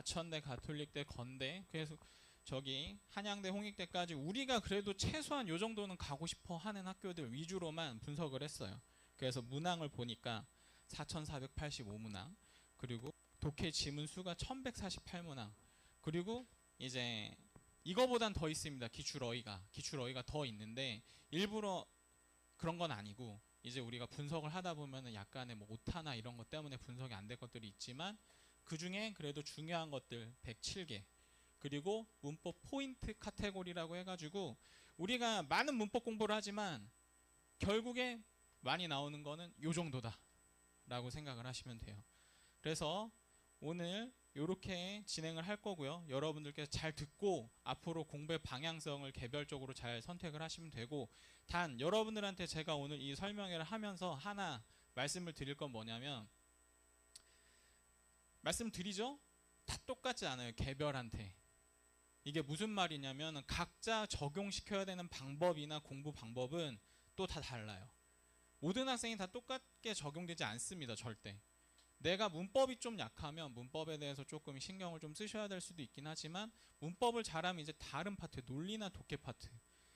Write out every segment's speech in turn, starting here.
과천대, 가톨릭대, 건대, 그래서 저기 한양대, 홍익대까지 우리가 그래도 최소한 요 정도는 가고 싶어 하는 학교들 위주로만 분석을 했어요. 그래서 문항을 보니까 4485문항, 그리고 독해 지문 수가 1148문항, 그리고 이제 이거보단 더 있습니다. 기출어휘가 더 있는데 일부러 그런 건 아니고 이제 우리가 분석을 하다 보면은 약간의 뭐 오타나 이런 것 때문에 분석이 안 될 것들이 있지만 그 중에 그래도 중요한 것들 107개, 그리고 문법 포인트 카테고리라고 해가지고 우리가 많은 문법 공부를 하지만 결국에 많이 나오는 거는 요 정도다 라고 생각을 하시면 돼요. 그래서 오늘 이렇게 진행을 할 거고요. 여러분들께서 잘 듣고 앞으로 공부의 방향성을 개별적으로 잘 선택을 하시면 되고, 단 여러분들한테 제가 오늘 이 설명회를 하면서 하나 말씀을 드릴 건 뭐냐면, 말씀드리죠? 다 똑같지 않아요. 개별한테. 이게 무슨 말이냐면 각자 적용시켜야 되는 방법이나 공부 방법은 또 다 달라요. 모든 학생이 다 똑같게 적용되지 않습니다. 절대. 내가 문법이 좀 약하면 문법에 대해서 조금 신경을 좀 쓰셔야 될 수도 있긴 하지만, 문법을 잘하면 이제 다른 파트, 논리나 독해 파트,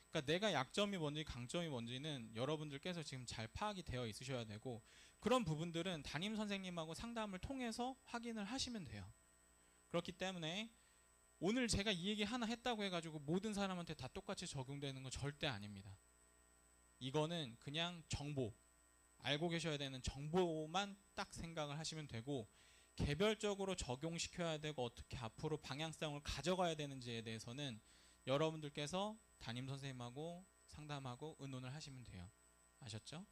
그러니까 내가 약점이 뭔지 강점이 뭔지는 여러분들께서 지금 잘 파악이 되어 있으셔야 되고, 그런 부분들은 담임 선생님하고 상담을 통해서 확인을 하시면 돼요. 그렇기 때문에 오늘 제가 이 얘기 하나 했다고 해가지고 모든 사람한테 다 똑같이 적용되는 건 절대 아닙니다. 이거는 그냥 정보, 알고 계셔야 되는 정보만 딱 생각을 하시면 되고, 개별적으로 적용시켜야 되고 어떻게 앞으로 방향성을 가져가야 되는지에 대해서는 여러분들께서 담임 선생님하고 상담하고 의논을 하시면 돼요. 아셨죠?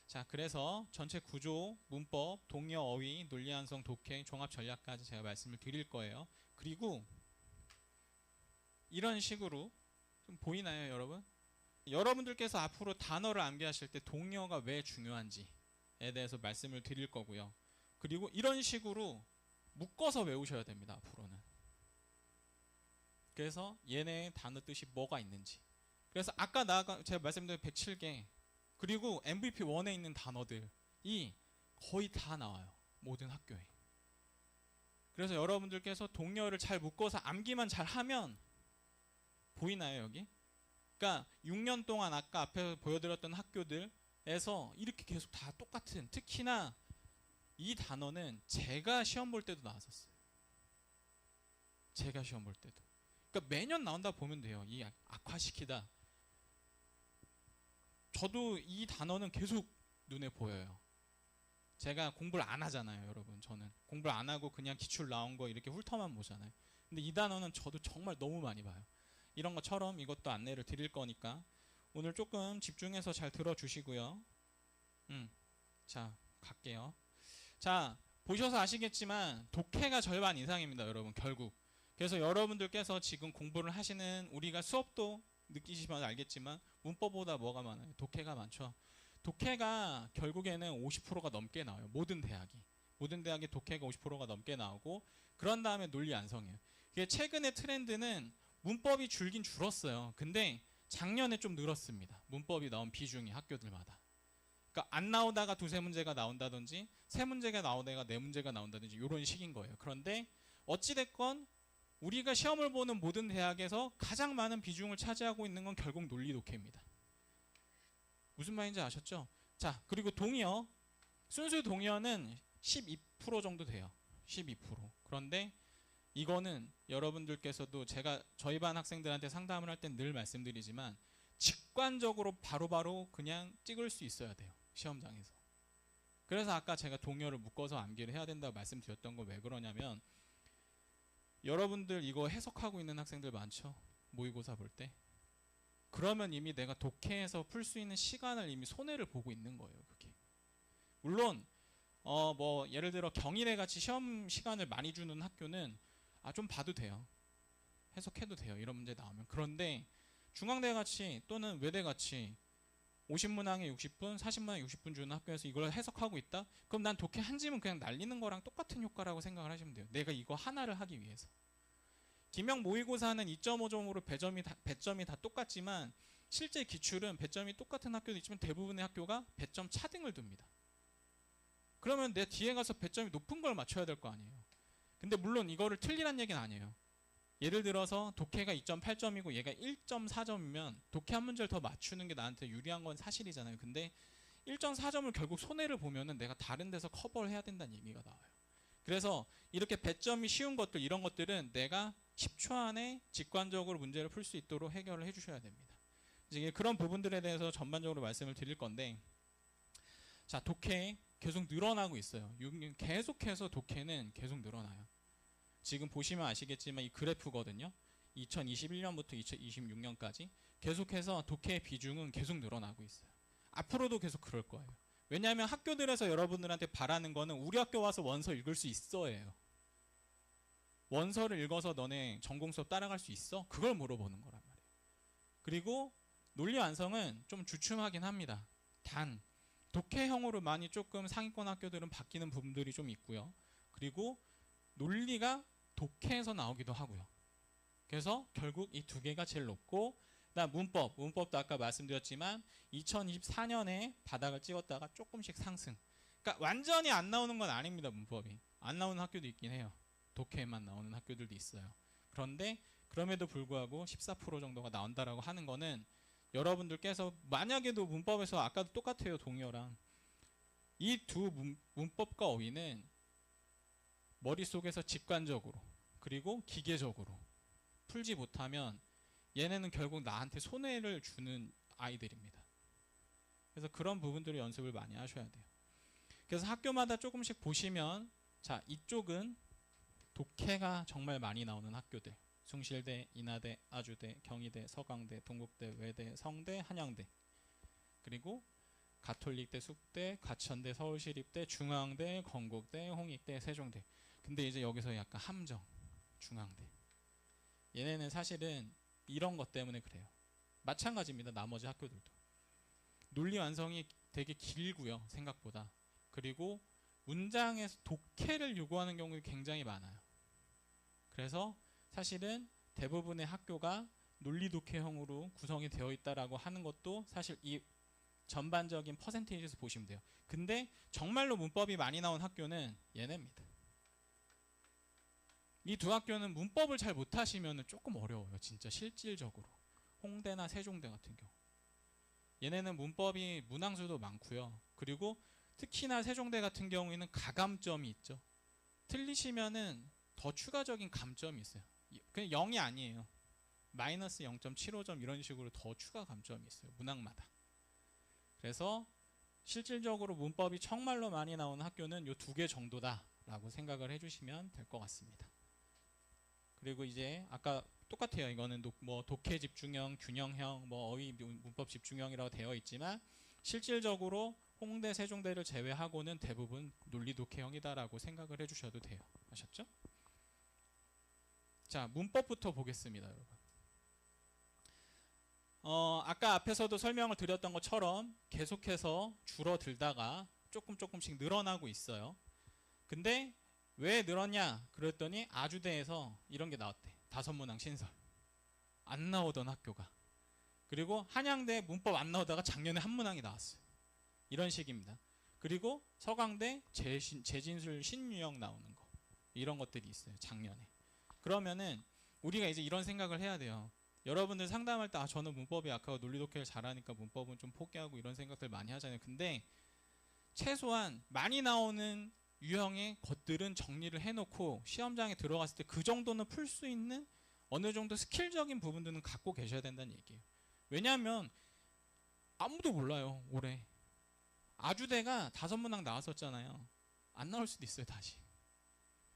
자, 그래서 전체 구조, 문법, 동요, 어휘, 논리 완성, 독해, 종합 전략까지 제가 말씀을 드릴 거예요. 그리고 이런 식으로 좀 보이나요, 여러분? 여러분들께서 앞으로 단어를 암기하실 때 동요가 왜 중요한지에 대해서 말씀을 드릴 거고요. 그리고 이런 식으로 묶어서 외우셔야 됩니다. 앞으로는. 그래서 얘네의 단어 뜻이 뭐가 있는지. 그래서 아까 제가 말씀드린 107개, 그리고 MVP1에 있는 단어들이 거의 다 나와요. 모든 학교에. 그래서 여러분들께서 동요를 잘 묶어서 암기만 잘 하면, 보이나요, 여기? 그러니까 6년 동안 아까 앞에 보여드렸던 학교들에서 이렇게 계속 다 똑같은, 특히나 이 단어는 제가 시험 볼 때도 나왔었어요. 제가 시험 볼 때도. 그러니까 매년 나온다 보면 돼요. 이 악화시키다. 저도 이 단어는 계속 눈에 보여요. 제가 공부를 안 하잖아요, 여러분. 저는 공부를 안 하고 그냥 기출 나온 거 이렇게 훑어만 보잖아요. 근데 이 단어는 저도 정말 너무 많이 봐요. 이런 것처럼 이것도 안내를 드릴 거니까 오늘 조금 집중해서 잘 들어주시고요. 자, 갈게요. 자, 보셔서 아시겠지만 독해가 절반 이상입니다, 여러분. 결국. 그래서 여러분들께서 지금 공부를 하시는, 우리가 수업도 느끼시면 알겠지만 문법보다 뭐가 많아요? 독해가 많죠. 독해가 결국에는 50%가 넘게 나와요. 모든 대학이 독해가 50%가 넘게 나오고, 그런 다음에 논리 완성이에요. 최근의 트렌드는 문법이 줄긴 줄었어요. 근데 작년에 좀 늘었습니다. 문법이 나온 비중이 학교들마다. 그러니까 안 나오다가 두세 문제가 나온다든지, 세 문제가 나오다가 네 문제가 나온다든지, 이런 식인 거예요. 그런데 어찌됐건 우리가 시험을 보는 모든 대학에서 가장 많은 비중을 차지하고 있는 건 결국 논리 독해입니다. 무슨 말인지 아셨죠? 자, 그리고 동의어, 순수 동의어는 12% 정도 돼요. 12%. 그런데 이거는 여러분들께서도, 제가 저희 반 학생들한테 상담을 할 땐 늘 말씀드리지만 직관적으로 바로바로 그냥 찍을 수 있어야 돼요, 시험장에서. 그래서 아까 제가 동요를 묶어서 암기를 해야 된다고 말씀드렸던 거 왜 그러냐면, 여러분들 이거 해석하고 있는 학생들 많죠? 모의고사 볼 때. 그러면 이미 내가 독해에서 풀 수 있는 시간을 이미 손해를 보고 있는 거예요, 그게. 물론 뭐 예를 들어 경희대 같이 시험 시간을 많이 주는 학교는 좀 봐도 돼요. 해석해도 돼요, 이런 문제 나오면. 그런데 중앙대 같이 또는 외대 같이 50문항에 60분, 40문항에 60분 주는 학교에서 이걸 해석하고 있다? 그럼 난 독해 한 지문 그냥 날리는 거랑 똑같은 효과라고 생각을 하시면 돼요. 내가 이거 하나를 하기 위해서. 기명 모의고사는 2.5점으로 배점이 다 똑같지만 실제 기출은 배점이 똑같은 학교도 있지만 대부분의 학교가 배점 차등을 둡니다. 그러면 내 뒤에 가서 배점이 높은 걸 맞춰야 될 거 아니에요. 근데 물론 이거를 틀리란 얘기는 아니에요. 예를 들어서 독해가 2.8점이고 얘가 1.4점이면 독해 한 문제를 더 맞추는 게 나한테 유리한 건 사실이잖아요. 근데 1.4점을 결국 손해를 보면은 내가 다른 데서 커버를 해야 된다는 얘기가 나와요. 그래서 이렇게 배점이 쉬운 것들, 이런 것들은 내가 10초 안에 직관적으로 문제를 풀 수 있도록 해결을 해주셔야 됩니다. 이제 그런 부분들에 대해서 전반적으로 말씀을 드릴 건데, 자, 독해 계속 늘어나고 있어요. 계속해서 독해는 계속 늘어나요. 지금 보시면 아시겠지만 이 그래프거든요. 2021년부터 2026년까지 계속해서 독해의 비중은 계속 늘어나고 있어요. 앞으로도 계속 그럴 거예요. 왜냐하면 학교들에서 여러분들한테 바라는 거는 우리 학교 와서 원서 읽을 수 있어예요. 원서를 읽어서 너네 전공 수업 따라갈 수 있어? 그걸 물어보는 거란 말이에요. 그리고 논리 완성은 좀 주춤하긴 합니다. 단 독해형으로 많이 조금 상위권 학교들은 바뀌는 부분들이 좀 있고요. 그리고 논리가 독해에서 나오기도 하고요. 그래서 결국 이 두 개가 제일 높고, 그다음 문법도 아까 말씀드렸지만 2024년에 바닥을 찍었다가 조금씩 상승. 그러니까 완전히 안 나오는 건 아닙니다. 문법이 안 나오는 학교도 있긴 해요. 독해만 나오는 학교들도 있어요. 그런데 그럼에도 불구하고 14% 정도가 나온다라고 하는 거는 여러분들께서 만약에도 문법에서 아까도 똑같아요. 동의어랑 이 두 문법과 어휘는 머릿속에서 직관적으로 그리고 기계적으로 풀지 못하면 얘네는 결국 나한테 손해를 주는 아이들입니다. 그래서 그런 부분들을 연습을 많이 하셔야 돼요. 그래서 학교마다 조금씩 보시면, 자, 이쪽은 독해가 정말 많이 나오는 학교들, 숭실대, 인하대, 아주대, 경희대, 서강대, 동국대, 외대, 성대, 한양대, 그리고 가톨릭대, 숙대, 가천대, 서울시립대, 중앙대, 건국대, 홍익대, 세종대. 근데 이제 여기서 약간 함정, 중앙대. 얘네는 사실은 이런 것 때문에 그래요. 마찬가지입니다. 나머지 학교들도. 논리 완성이 되게 길고요. 생각보다. 그리고 문장에서 독해를 요구하는 경우가 굉장히 많아요. 그래서 사실은 대부분의 학교가 논리 독해형으로 구성이 되어 있다라고 하는 것도 사실 이 전반적인 퍼센테이지에서 보시면 돼요. 근데 정말로 문법이 많이 나온 학교는 얘네입니다. 이 두 학교는 문법을 잘 못하시면 조금 어려워요. 진짜 실질적으로. 홍대나 세종대 같은 경우. 얘네는 문법이 문항수도 많고요. 그리고 특히나 세종대 같은 경우에는 가감점이 있죠. 틀리시면은 더 추가적인 감점이 있어요. 그냥 0이 아니에요. 마이너스 0.75점 이런 식으로 더 추가 감점이 있어요. 문항마다. 그래서 실질적으로 문법이 정말로 많이 나오는 학교는 이 두 개 정도다라고 생각을 해주시면 될 것 같습니다. 그리고 이제 아까 똑같아요. 이거는 뭐 독해 집중형, 균형형, 뭐 어휘 문법 집중형이라고 되어 있지만 실질적으로 홍대, 세종대를 제외하고는 대부분 논리 독해형이다라고 생각을 해주셔도 돼요. 아셨죠? 자, 문법부터 보겠습니다, 여러분. 아까 앞에서도 설명을 드렸던 것처럼 계속해서 줄어들다가 조금씩 늘어나고 있어요. 근데 왜 늘었냐 그랬더니 아주대에서 이런 게 나왔대. 5문항 신설 안 나오던 학교가, 그리고 한양대 문법 안 나오다가 작년에 한 문항이 나왔어요. 이런 식입니다. 그리고 서강대 재진술 신유형 나오는 거, 이런 것들이 있어요. 작년에. 그러면은 우리가 이제 이런 생각을 해야 돼요. 여러분들 상담할 때 저는 문법이 약하고 논리 독해를 잘하니까 문법은 좀 포기하고 이런 생각들 많이 하잖아요. 근데 최소한 많이 나오는 유형의 것들은 정리를 해놓고 시험장에 들어갔을 때 그 정도는 풀 수 있는 어느 정도 스킬적인 부분들은 갖고 계셔야 된다는 얘기예요. 왜냐하면 아무도 몰라요. 올해 아주대가 5문항 나왔었잖아요. 안 나올 수도 있어요. 다시.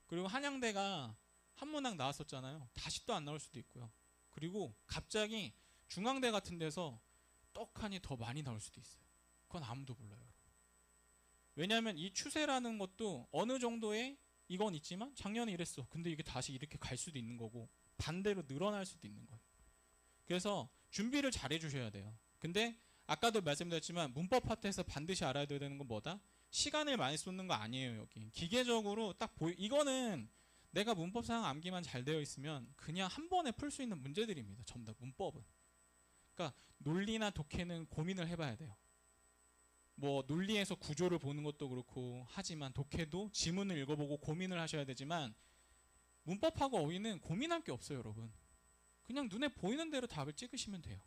그리고 한양대가 한 문항 나왔었잖아요. 다시 또 안 나올 수도 있고요. 그리고 갑자기 중앙대 같은 데서 떡하니 더 많이 나올 수도 있어요. 그건 아무도 몰라요. 왜냐하면 이 추세라는 것도 어느 정도의 이건 있지만 작년에 이랬어. 근데 이게 다시 이렇게 갈 수도 있는 거고 반대로 늘어날 수도 있는 거예요. 그래서 준비를 잘 해주셔야 돼요. 근데 아까도 말씀드렸지만 문법 파트에서 반드시 알아야 되는 건 뭐다? 시간을 많이 쏟는 거 아니에요. 여기 기계적으로 딱 이거는 내가 문법상 암기만 잘 되어 있으면 그냥 한 번에 풀 수 있는 문제들입니다. 전부 다 문법은. 그러니까 논리나 독해는 고민을 해봐야 돼요. 뭐 논리에서 구조를 보는 것도 그렇고 하지만 독해도 지문을 읽어보고 고민을 하셔야 되지만 문법하고 어휘는 고민할 게 없어요, 여러분. 그냥 눈에 보이는 대로 답을 찍으시면 돼요.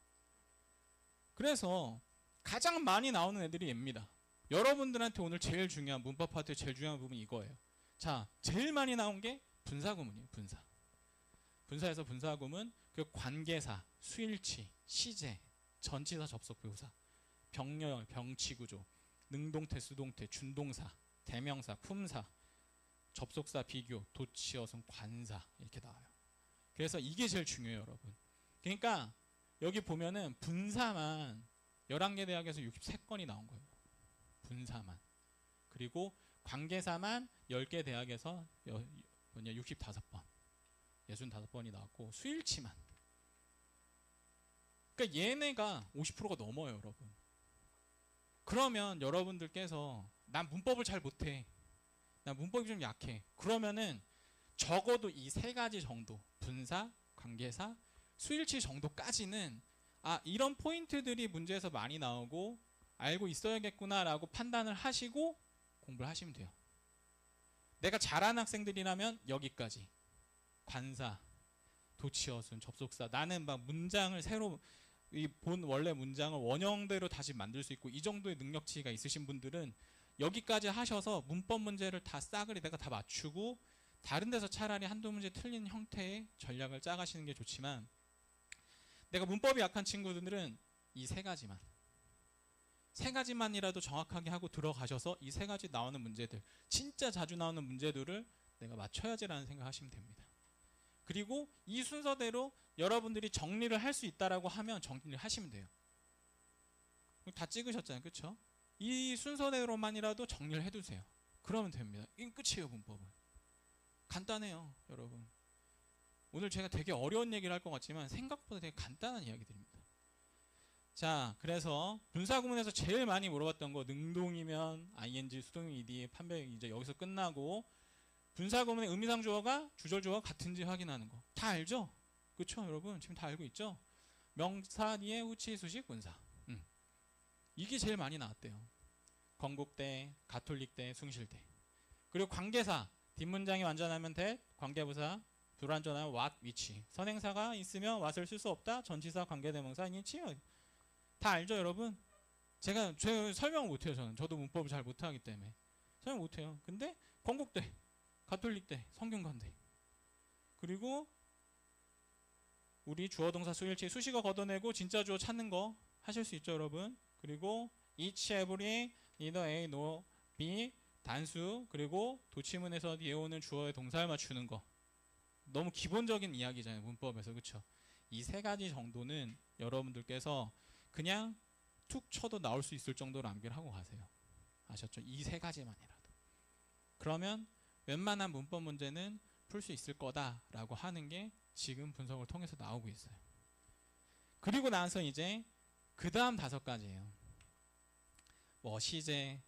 그래서 가장 많이 나오는 애들이 얘입니다. 여러분들한테 오늘 제일 중요한 문법 파트의 제일 중요한 부분이 이거예요. 자, 제일 많이 나온 게 분사구문이에요. 분사. 분사에서 분사구문, 그 관계사, 수일치, 시제, 전치사, 접속부사, 병렬, 병치구조, 능동태, 수동태, 준동사, 대명사, 품사, 접속사, 비교, 도치, 어순, 관사 이렇게 나와요. 그래서 이게 제일 중요해요, 여러분. 그러니까 여기 보면은 분사만 11개 대학에서 63건이 나온 거예요. 분사만. 그리고 관계사만 10개 대학에서 65번. 65번이 나왔고 수일치만. 그러니까 얘네가 50%가 넘어요, 여러분. 그러면 여러분들께서 난 문법을 잘 못해. 난 문법이 좀 약해. 그러면은 적어도 이 세 가지 정도, 분사, 관계사, 수일치 정도까지는 이런 포인트들이 문제에서 많이 나오고 알고 있어야겠구나라고 판단을 하시고 공부를 하시면 돼요. 내가 잘하는 학생들이라면 여기까지. 관사, 도치어순, 접속사. 나는 막 문장을 새로 이 본 원래 문장을 원형대로 다시 만들 수 있고 이 정도의 능력치가 있으신 분들은 여기까지 하셔서 문법 문제를 다 싸그리 내가 다 맞추고 다른 데서 차라리 한두 문제 틀린 형태의 전략을 짜가시는 게 좋지만 내가 문법이 약한 친구들은 이 세 가지만이라도 정확하게 하고 들어가셔서 이 세 가지 나오는 문제들, 진짜 자주 나오는 문제들을 내가 맞춰야지라는 생각하시면 됩니다. 그리고 이 순서대로 여러분들이 정리를 할 수 있다라고 하면 정리를 하시면 돼요. 다 찍으셨잖아요, 그렇죠? 이 순서대로만이라도 정리를 해두세요. 그러면 됩니다. 이게 끝이에요, 문법은. 간단해요, 여러분. 오늘 제가 되게 어려운 얘기를 할 것 같지만 생각보다 되게 간단한 이야기들입니다. 자, 그래서 분사구문에서 제일 많이 물어봤던 거 능동이면 ing, 수동이면 ed, 판별 이제 여기서 끝나고 분사구문의 의미상 주어가 주절 주어가 같은지 확인하는 거. 다 알죠? 그렇죠, 여러분? 지금 다 알고 있죠? 명사 뒤에 후치, 수식, 분사. 이게 제일 많이 나왔대요. 건국대, 가톨릭대, 숭실대. 그리고 관계사. 뒷문장이 완전하면 that, 관계부사, 불완전하면 what, which. 선행사가 있으면 what을 쓸 수 없다. 전치사, 관계대명사, which. 다 알죠, 여러분? 제가 설명을 못해요, 저는. 저도 문법을 잘 못하기 때문에. 설명 못해요. 근데 건국대, 가톨릭대, 성균관대. 그리고 우리 주어, 동사, 수일치, 수식어 걷어내고 진짜 주어 찾는 거 하실 수 있죠, 여러분? 그리고 each, every, neither A, no B, 단수, 그리고 도치문에서 뒤에 오는 주어의 동사를 맞추는 거. 너무 기본적인 이야기잖아요, 문법에서. 그렇죠? 이 세 가지 정도는 여러분들께서 그냥 툭 쳐도 나올 수 있을 정도로 암기를 하고 가세요. 아셨죠? 이 세 가지만이라도. 그러면 웬만한 문법 문제는 풀 수 있을 거다라고 하는 게 지금 분석을 통해서 나오고 있어요. 그리고 나서 이제 그 다음 5가지예요. 뭐 시제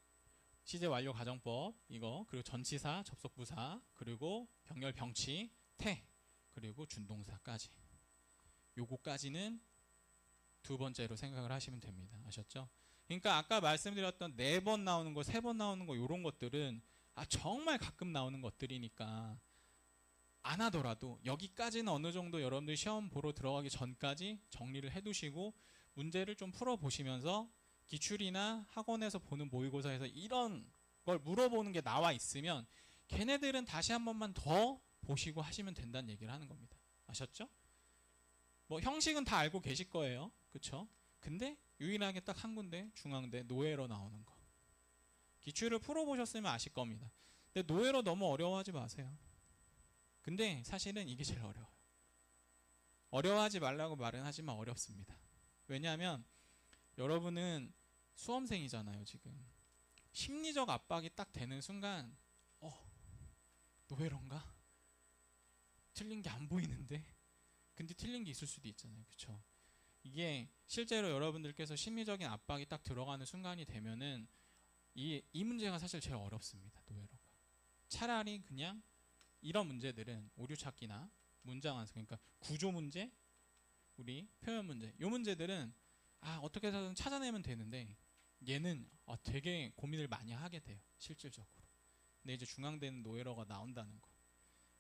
완료 가정법 이거, 그리고 전치사, 접속부사, 그리고 병렬, 병치, 태, 그리고 준동사까지. 요거까지는 두 번째로 생각을 하시면 됩니다. 아셨죠? 그러니까 아까 말씀드렸던 4번 나오는 거, 3번 나오는 거 요런 것들은 정말 가끔 나오는 것들이니까 안 하더라도 여기까지는 어느 정도 여러분들이 시험 보러 들어가기 전까지 정리를 해두시고 문제를 좀 풀어보시면서 기출이나 학원에서 보는 모의고사에서 이런 걸 물어보는 게 나와 있으면 걔네들은 다시 한 번만 더 보시고 하시면 된다는 얘기를 하는 겁니다. 아셨죠? 뭐 형식은 다 알고 계실 거예요. 그쵸? 근데 유일하게 딱 한 군데 중앙대 노에러 나오는 거. 기출을 풀어보셨으면 아실 겁니다. 근데 노에러 너무 어려워하지 마세요. 근데 사실은 이게 제일 어려워요. 어려워하지 말라고 말은 하지만 어렵습니다. 왜냐하면 여러분은 수험생이잖아요, 지금. 심리적 압박이 딱 되는 순간 노예론가? 틀린 게 안 보이는데? 근데 틀린 게 있을 수도 있잖아요, 그쵸? 이게 실제로 여러분들께서 심리적인 압박이 딱 들어가는 순간이 되면은 이 문제가 사실 제일 어렵습니다, 노예로가. 차라리 그냥 이런 문제들은 오류 찾기나 문장 완성, 그러니까 구조 문제, 우리 표현 문제, 이 문제들은 어떻게 해서든 찾아내면 되는데 얘는 되게 고민을 많이 하게 돼요, 실질적으로. 근데 이제 중앙대는 노에러가 나온다는 거.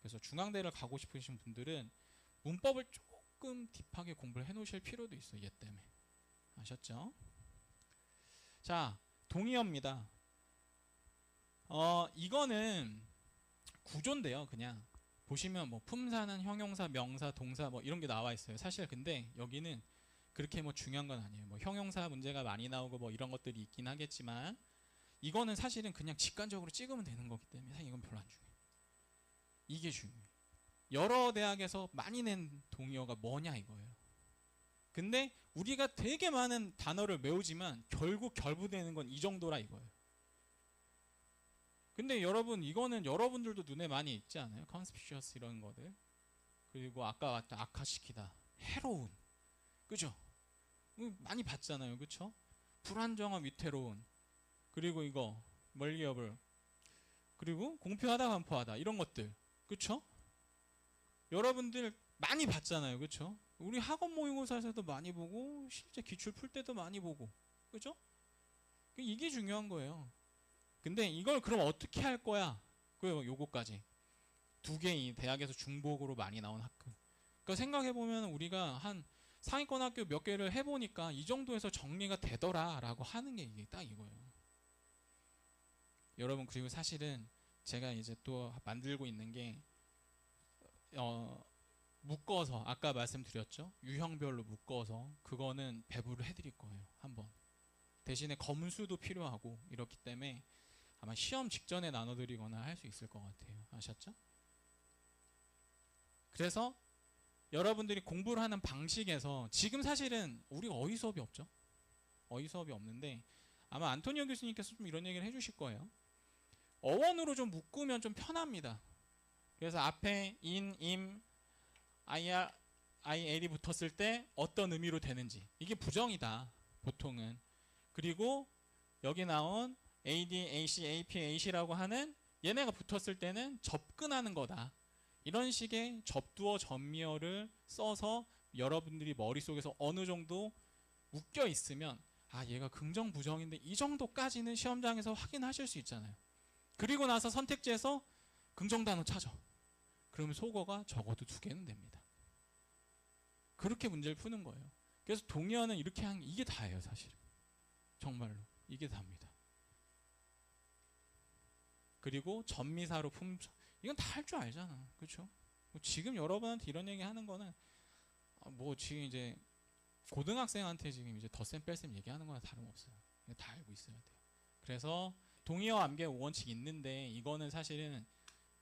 그래서 중앙대를 가고 싶으신 분들은 문법을 조금 딥하게 공부를 해놓으실 필요도 있어요. 얘 때문에. 아셨죠? 자, 동의어입니다. 이거는 구조인데요. 그냥 보시면 뭐 품사는 형용사, 명사, 동사 뭐 이런 게 나와 있어요. 사실 근데 여기는 그렇게 뭐 중요한 건 아니에요. 뭐 형용사 문제가 많이 나오고 뭐 이런 것들이 있긴 하겠지만 이거는 사실은 그냥 직관적으로 찍으면 되는 거기 때문에 사실 이건 별로 안 중요해요. 이게 중요해요. 여러 대학에서 많이 낸 동의어가 뭐냐 이거예요. 근데 우리가 되게 많은 단어를 외우지만 결국 결부되는 건 이 정도라 이거예요. 근데 여러분 이거는 여러분들도 눈에 많이 있지 않아요? conspicuous 이런 것들. 그리고 아까 왔던 악화시키다, 해로운, 그죠? 많이 봤잖아요, 그쵸? 불안정한, 위태로운, 그리고 이거 멀리업을, 그리고 공표하다, 반포하다 이런 것들, 그쵸? 여러분들 많이 봤잖아요, 그쵸? 우리 학원 모의고사에서도 많이 보고 실제 기출 풀 때도 많이 보고, 그죠? 이게 중요한 거예요. 근데 이걸 그럼 어떻게 할 거야? 요거까지 두 개의 대학에서 중복으로 많이 나온 학교. 그러니까 생각해 보면 우리가 한 상위권 학교 몇 개를 해보니까 이 정도에서 정리가 되더라라고 하는 게 이게 딱 이거예요. 여러분 그리고 사실은 제가 이제 또 만들고 있는 게 묶어서 아까 말씀드렸죠. 유형별로 묶어서 그거는 배부를 해드릴 거예요. 한번. 대신에 검수도 필요하고 이렇기 때문에 아마 시험 직전에 나눠드리거나 할 수 있을 것 같아요. 아셨죠? 그래서 여러분들이 공부를 하는 방식에서 지금 사실은 우리가 어휘 수업이 없죠. 어휘 수업이 없는데 아마 안토니오 교수님께서 좀 이런 얘기를 해주실 거예요. 어원으로 좀 묶으면 좀 편합니다. 그래서 앞에 in, im, ir, il이 붙었을 때 어떤 의미로 되는지 이게 부정이다. 보통은. 그리고 여기 나온 ad, ac, ap, ac라고 하는 얘네가 붙었을 때는 접근하는 거다. 이런 식의 접두어 전미어를 써서 여러분들이 머릿속에서 어느 정도 묶여 있으면 아 얘가 긍정 부정인데 이 정도까지는 시험장에서 확인하실 수 있잖아요. 그리고 나서 선택지에서 긍정 단어 찾아. 그러면 속어가 적어도 2개는 됩니다. 그렇게 문제를 푸는 거예요. 그래서 동의어는 이렇게 한 이게 다예요, 사실. 정말로 이게 다입니다. 그리고 전미사로 품사 이건 다 할 줄 알잖아, 그렇죠? 지금 여러분한테 이런 얘기 하는 거는 뭐 지금 이제 고등학생한테 지금 이제 덧셈 뺄셈 얘기하는 거나 다름없어요. 다 알고 있어야 돼요. 그래서 동의어 암기 5원칙 있는데 이거는 사실은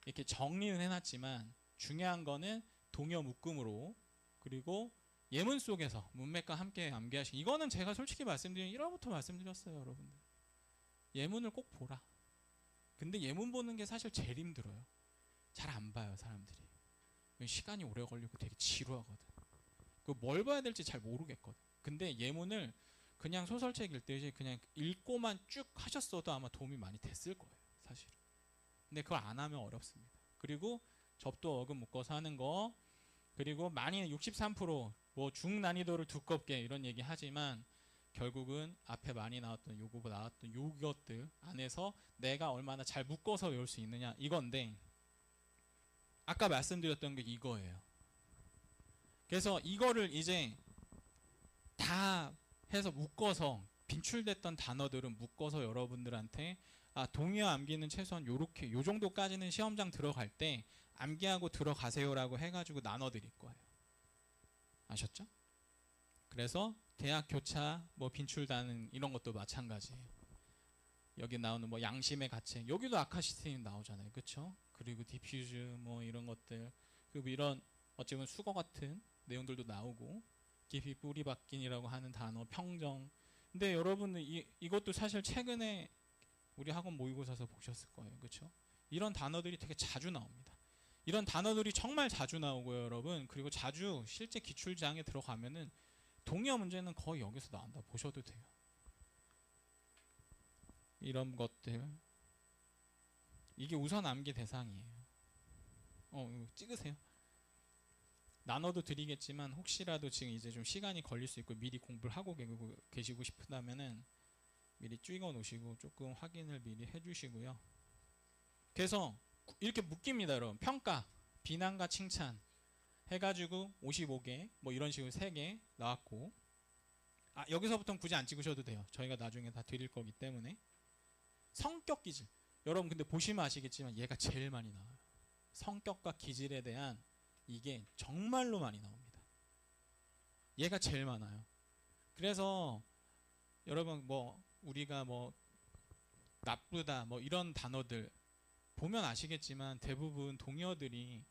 이렇게 정리는 해놨지만 중요한 거는 동의어 묶음으로 그리고 예문 속에서 문맥과 함께 암기하시기. 이거는 제가 솔직히 말씀드린 1화부터 말씀드렸어요, 여러분들. 예문을 꼭 보라. 근데 예문 보는 게 사실 제일 힘들어요. 잘 안 봐요, 사람들이. 시간이 오래 걸리고 되게 지루하거든. 뭘 봐야 될지 잘 모르겠거든. 근데 예문을 그냥 소설책 읽듯이 그냥 읽고만 쭉 하셨어도 아마 도움이 많이 됐을 거예요, 사실. 근데 그걸 안 하면 어렵습니다. 그리고 접두 어근 묶어서 하는 거, 그리고 많이 63%뭐 중난이도를 두껍게 이런 얘기 하지만 결국은 앞에 많이 나왔던 요거보다 나왔던 요것들 안에서 내가 얼마나 잘 묶어서 외울 수 있느냐 이건데 아까 말씀드렸던 게 이거예요. 그래서 이거를 이제 다 해서 묶어서 빈출됐던 단어들은 묶어서 여러분들한테 동의어 암기는 최소한 요렇게 요 정도까지는 시험장 들어갈 때 암기하고 들어가세요라고 해가지고 나눠드릴 거예요. 아셨죠? 그래서 대학 교차 뭐 빈출다는 이런 것도 마찬가지예요. 여기 나오는 뭐 양심의 가책 여기도 아카시스템 나오잖아요, 그렇죠? 그리고 디퓨즈 뭐 이런 것들 그리고 이런 어쩌면 수거 같은 내용들도 나오고 깊이 뿌리 박긴이라고 하는 단어 평정. 근데 여러분은 이것도 사실 최근에 우리 학원 모의고사에서 보셨을 거예요, 그렇죠? 이런 단어들이 되게 자주 나옵니다. 이런 단어들이 정말 자주 나오고요, 여러분. 그리고 자주 실제 기출장에 들어가면은 동의어 문제는 거의 여기서 나온다 보셔도 돼요. 이런 것들 이게 우선 암기 대상이에요. 이거 찍으세요. 나눠도 드리겠지만 혹시라도 지금 이제 좀 시간이 걸릴 수 있고 미리 공부를 하고 계시고 싶다면은 미리 찍어 놓으시고 조금 확인을 미리 해주시고요. 그래서 이렇게 묶입니다, 여러분. 평가 비난과 칭찬 해가지고 55개 뭐 이런 식으로 3개 나왔고, 여기서부터는 굳이 안 찍으셔도 돼요. 저희가 나중에 다 드릴 거기 때문에. 성격 기질, 여러분 근데 보시면 아시겠지만 얘가 제일 많이 나와요. 성격과 기질에 대한 이게 정말로 많이 나옵니다. 얘가 제일 많아요. 그래서 여러분 뭐 우리가 뭐 나쁘다 뭐 이런 단어들 보면 아시겠지만 대부분 동의어들이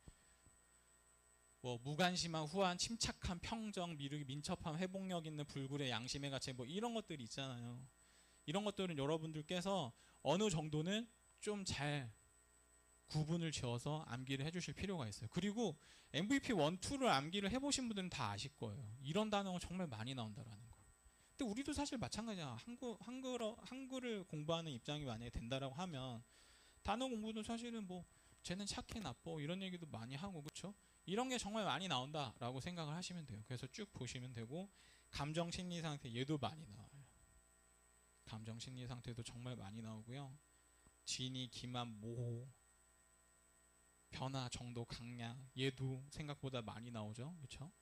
뭐 무관심한, 후한, 침착한, 평정, 미루기, 민첩함, 회복력 있는, 불굴의, 양심의 가치 뭐 이런 것들이 있잖아요. 이런 것들은 여러분들께서 어느 정도는 좀 잘 구분을 지어서 암기를 해주실 필요가 있어요. 그리고 MVP 1, 2를 암기를 해보신 분들은 다 아실 거예요. 이런 단어가 정말 많이 나온다라는 거. 근데 우리도 사실 마찬가지야. 한글을 공부하는 입장이 만약에 된다라고 하면 단어 공부도 사실은 뭐 쟤는 착해 나빠 이런 얘기도 많이 하고, 그렇죠? 이런 게 정말 많이 나온다라고 생각을 하시면 돼요. 그래서 쭉 보시면 되고, 감정 심리 상태 얘도 많이 나와요. 감정 심리 상태도 정말 많이 나오고요. 진위, 기만, 모호, 변화, 정도, 강약 얘도 생각보다 많이 나오죠. 그렇죠?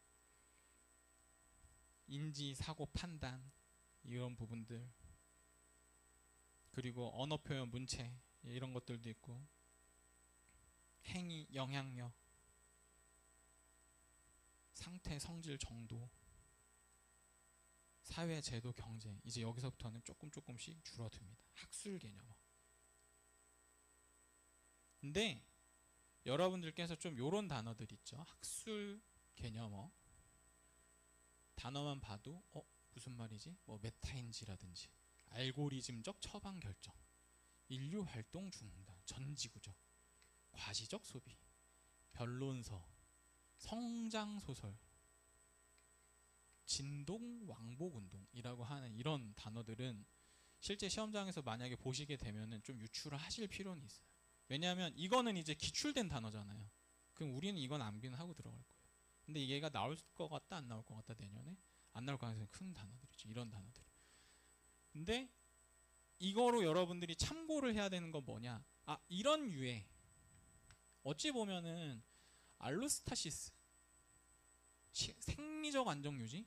인지, 사고, 판단 이런 부분들, 그리고 언어 표현, 문체 이런 것들도 있고, 행위, 영향력, 상태, 성질, 정도, 사회, 제도, 경제. 이제 여기서부터는 조금씩 줄어듭니다. 학술 개념어. 근데 여러분들께서 좀 요런 단어들 있죠. 학술 개념어. 단어만 봐도 무슨 말이지? 뭐 메타인지라든지 알고리즘적 처방 결정, 인류 활동 중단, 전지구적, 과시적 소비, 변론서, 성장 소설, 진동 왕복 운동이라고 하는 이런 단어들은 실제 시험장에서 만약에 보시게 되면은 좀 유출을 하실 필요는 있어요. 왜냐하면 이거는 이제 기출된 단어잖아요. 그럼 우리는 이건 암기는 하고 들어갈 거예요. 근데 얘가 나올 것 같다 안 나올 것 같다 내년에 안 나올 가능성이 큰 단어들이죠. 이런 단어들. 근데 이거로 여러분들이 참고를 해야 되는 건 뭐냐? 이런 유해. 어찌 보면은 알로스타시스, 생리적 안정 유지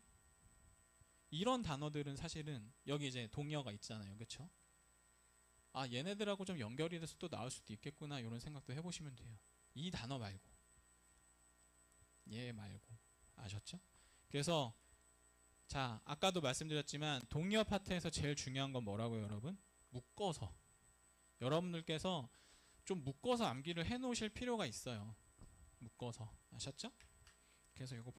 이런 단어들은 사실은 여기 이제 동의어가 있잖아요. 그렇죠? 얘네들하고 좀 연결이 돼서 또 나올 수도 있겠구나 이런 생각도 해보시면 돼요. 이 단어 말고 얘 말고. 아셨죠? 그래서 자, 아까도 말씀드렸지만 동의어 파트에서 제일 중요한 건 뭐라고요, 여러분? 묶어서. 여러분들께서 좀 묶어서 암기를 해놓으실 필요가 있어요. 묶어서. 아셨죠? 그래서 이거